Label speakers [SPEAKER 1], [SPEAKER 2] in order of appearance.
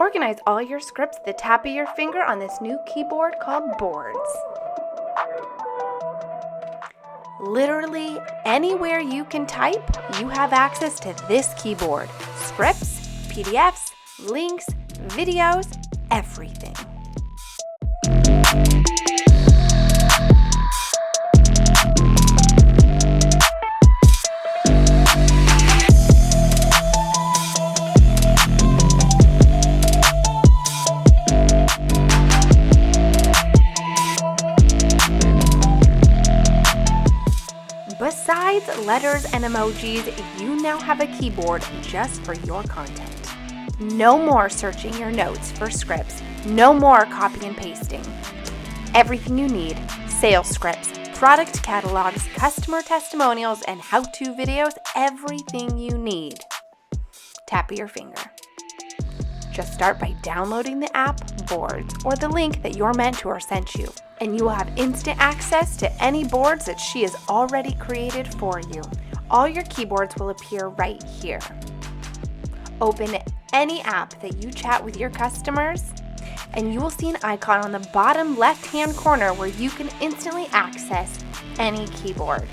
[SPEAKER 1] Organize all your scripts at the tap of your finger on this new keyboard called Boards. Literally anywhere you can type, you have access to this keyboard. Scripts, PDFs, links, videos, everything. Besides letters and emojis, you now have a keyboard just for your content. No more searching your notes for scripts. No more copy and pasting. Everything you need: sales scripts, product catalogs, customer testimonials, and how-to videos, everything you need. Tap of your finger. Just start by downloading the app Boards or the link that your mentor sent you, and you will have instant access to any boards that she has already created for you. All your keyboards will appear right here. Open any app that you chat with your customers, and you will see an icon on the bottom left-hand corner where you can instantly access any keyboard.